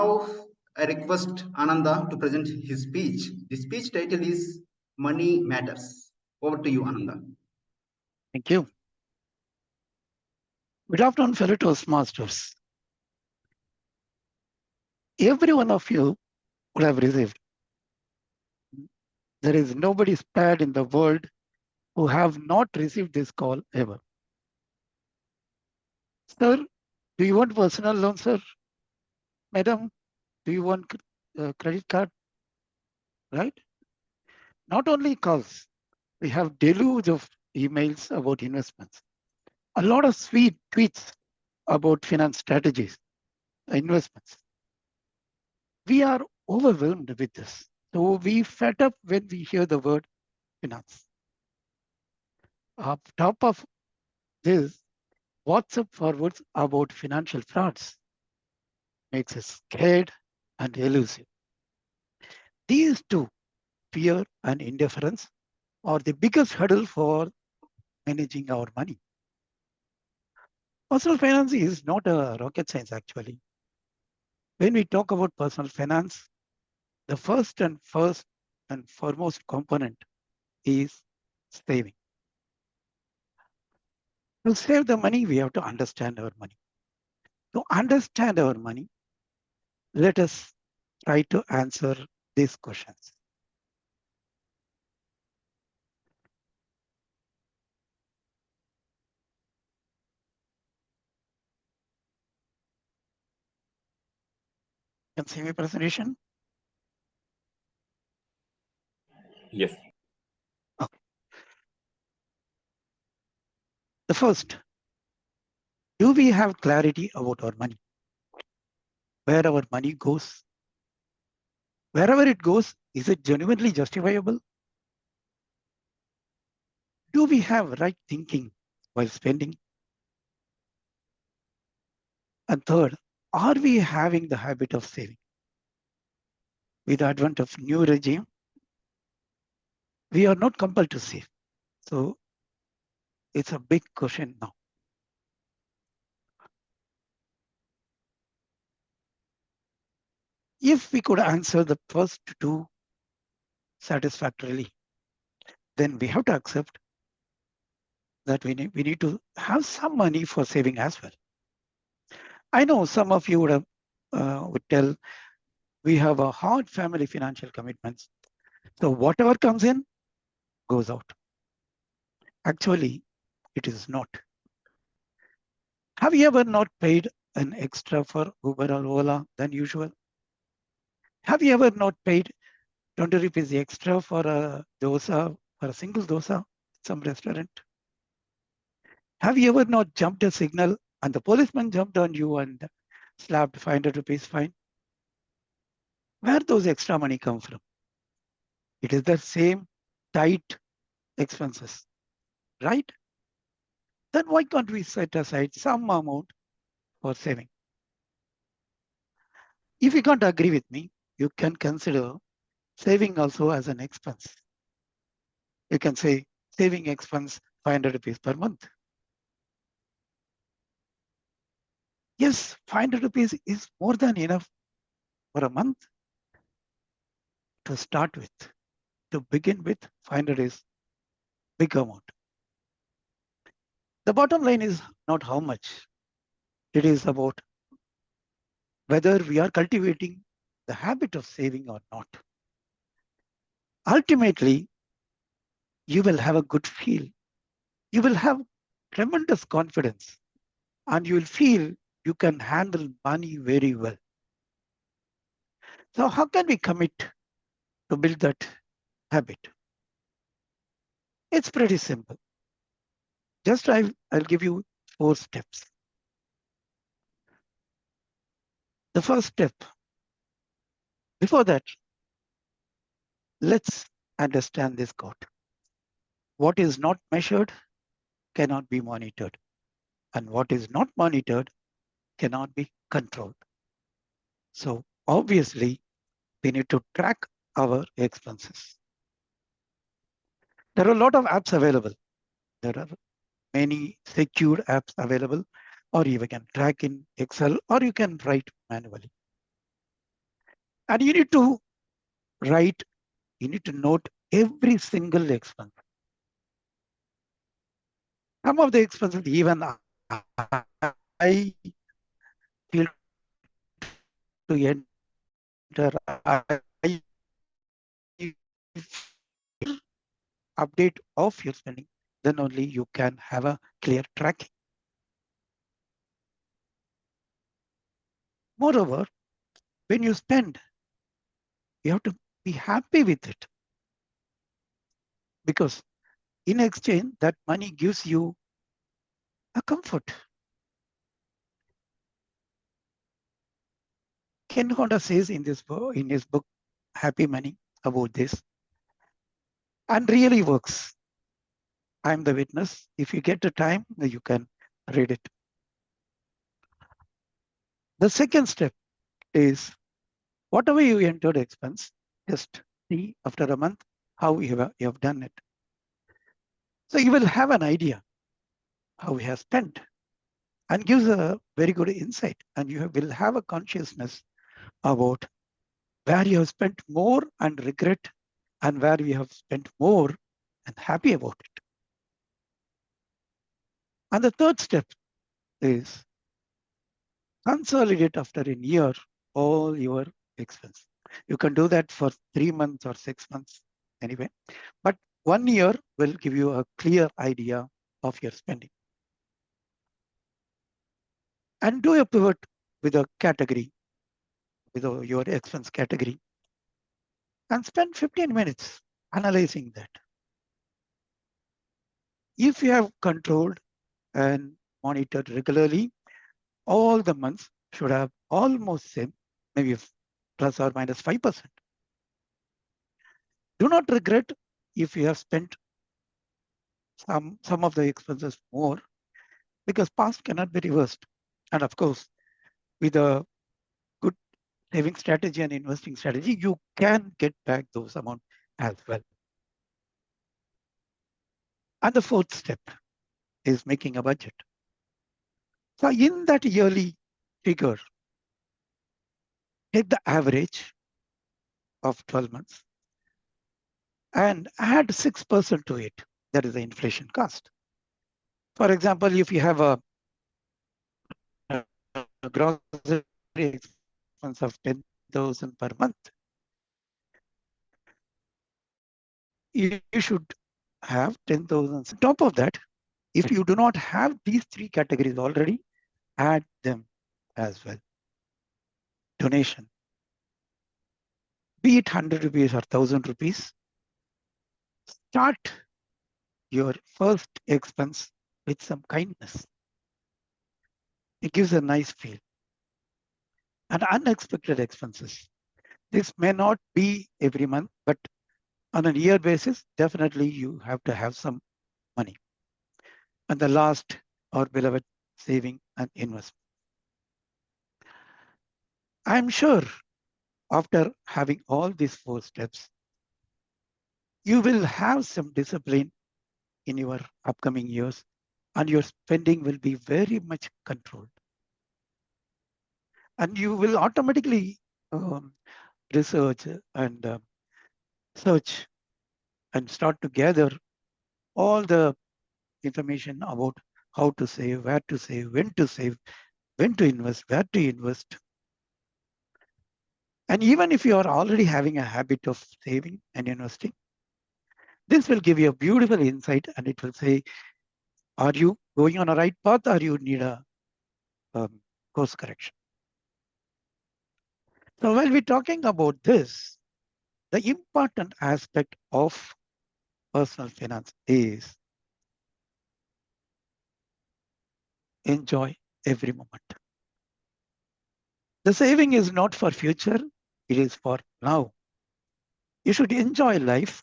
Now, I request Ananda to present his speech. The speech title is Money Matters. Over to you, Ananda. Thank you. Good afternoon, fellow Toastmasters. Every one of you would have received. There is nobody spared in the world who have not received this call ever. Sir, do you want personal loan, sir? Madam, do you want credit card? Right? Not only calls, we have deluge of emails about investments. A lot of sweet tweets about finance strategies, investments. We are overwhelmed with this. So we fed up when we hear the word finance. On top of this, WhatsApp forwards about financial frauds makes us scared and elusive. These two, fear and indifference, are the biggest hurdle for managing our money. Personal finance is not a rocket science, actually. When we talk about personal finance, the first and foremost component is saving. To save the money, we have to understand our money. To understand our money, let us try to answer these questions. Can you see my presentation? Yes. Okay. The first, do we have clarity about our money? Where our money goes? Wherever it goes, is it genuinely justifiable? Do we have right thinking while spending? And third, are we having the habit of saving? With the advent of new regime, we are not compelled to save. So it's a big question now. If we could answer the first two satisfactorily, then we have to accept that we need to have some money for saving as well. I know some of you would tell we have a hard family financial commitments. So whatever comes in goes out. Actually, it is not. Have you ever not paid an extra for Uber or Ola than usual? Have you ever not paid 20 rupees extra for a dosa, for a single dosa at some restaurant? Have you ever not jumped a signal and the policeman jumped on you and slapped 500 rupees fine? Where those extra money come from? It is the same tight expenses, right? Then why can't we set aside some amount for saving? If you can't agree with me, you can consider saving also as an expense. You can say saving expense 500 rupees per month. Yes, 500 rupees is more than enough for a month to start with. To begin with, 500 is big amount. The bottom line is not how much. It is about whether we are cultivating the habit of saving or not. Ultimately, you will have a good feel. You will have tremendous confidence and you will feel you can handle money very well. So how can we commit to build that habit? It's pretty simple. Just I'll give you 4 steps. The first step, before that, let's understand this quote. What is not measured cannot be monitored, and what is not monitored cannot be controlled. So obviously, we need to track our expenses. There are a lot of apps available. There are many secure apps available, or you can track in Excel, or you can write manually. And you need to write, you need to note every single expense. Some of the expenses even I feel to enter, I update of your spending, then only you can have a clear tracking. Moreover, when you spend, you have to be happy with it, because in exchange, that money gives you a comfort. Ken Honda says in his book, Happy Money, about this, and really works. I'm the witness. If you get the time, you can read it. The second step is whatever you entered expense, just see after a month how you have done it. So you will have an idea how you have spent, and gives a very good insight, and you will have a consciousness about where you have spent more and regret, and where you have spent more and happy about it. And the third step is consolidate after a year all your expense. You can do that for 3 months or 6 months anyway, but 1 year will give you a clear idea of your spending. And do a pivot with a category, with your expense category, and spend 15 minutes analyzing that. If you have controlled and monitored regularly, all the months should have almost same, maybe plus or minus 5%. Do not regret if you have spent some of the expenses more, because past cannot be reversed. And of course, with a good saving strategy and investing strategy, you can get back those amounts as well. And the fourth step is making a budget. So in that yearly figure, take the average of 12 months and add 6% to it. That is the inflation cost. For example, if you have a grocery expense of 10,000 per month, you should have 10,000. On top of that, if you do not have these three categories already, add them as well. Donation, be it 100 rupees or 1,000 rupees, start your first expense with some kindness. It gives a nice feel. And unexpected expenses. This may not be every month, but on a year basis, definitely you have to have some money. And the last, our beloved, saving and investment. I'm sure after having all these 4 steps, you will have some discipline in your upcoming years, and your spending will be very much controlled. And you will automatically research and search and start to gather all the information about how to save, where to save, when to invest, where to invest. And even if you are already having a habit of saving and investing, this will give you a beautiful insight, and it will say, are you going on a right path, or you need a course correction? So while we're talking about this, the important aspect of personal finance is enjoy every moment. The saving is not for future, it is for now. You should enjoy life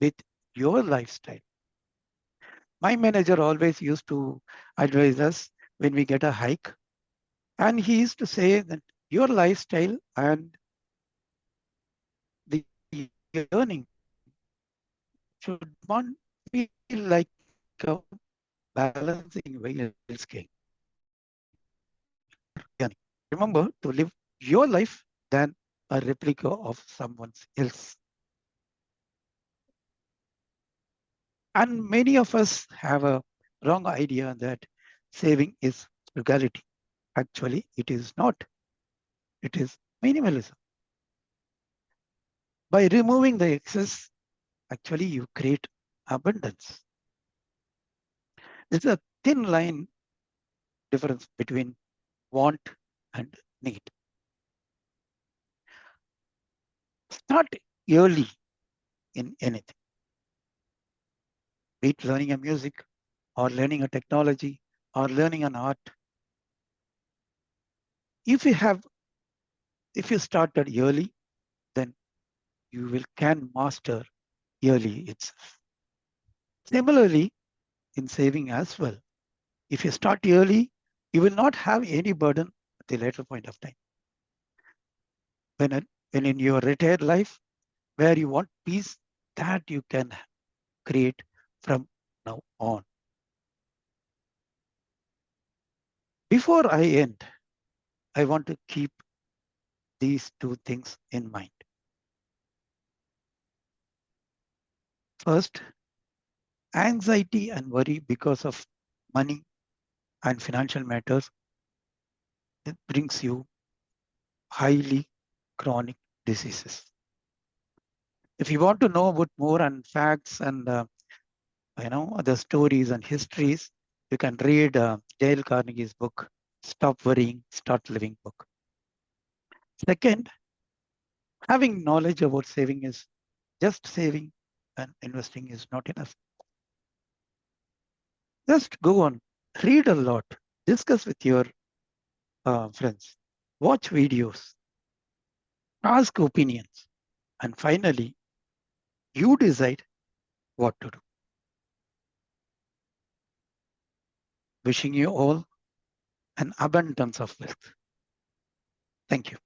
with your lifestyle. My manager always used to advise us when we get a hike, and he used to say that your lifestyle and the earning should not be like a balancing wheel scale. Remember to live your life than a replica of someone else. And many of us have a wrong idea that saving is frugality. Actually, it is not. It is minimalism. By removing the excess, actually you create abundance. There's a thin line difference between want and need. Start early in anything, be it learning a music or learning a technology or learning an art. If you started early, then you can master early itself. Similarly, in saving as well, if you start early, you will not have any burden at the later point of time. When in your retired life, where you want peace, that you can create from now on. Before I end, I want to keep these two things in mind. First, anxiety and worry because of money and financial matters, it brings you highly chronic diseases. If you want to know about more on facts and the stories and histories, you can read Dale Carnegie's book, Stop Worrying, Start Living book. Second, having knowledge about saving is just saving and investing is not enough. Just go on, read a lot, discuss with your friends, watch videos, ask opinions, and finally, you decide what to do. Wishing you all an abundance of wealth. Thank you.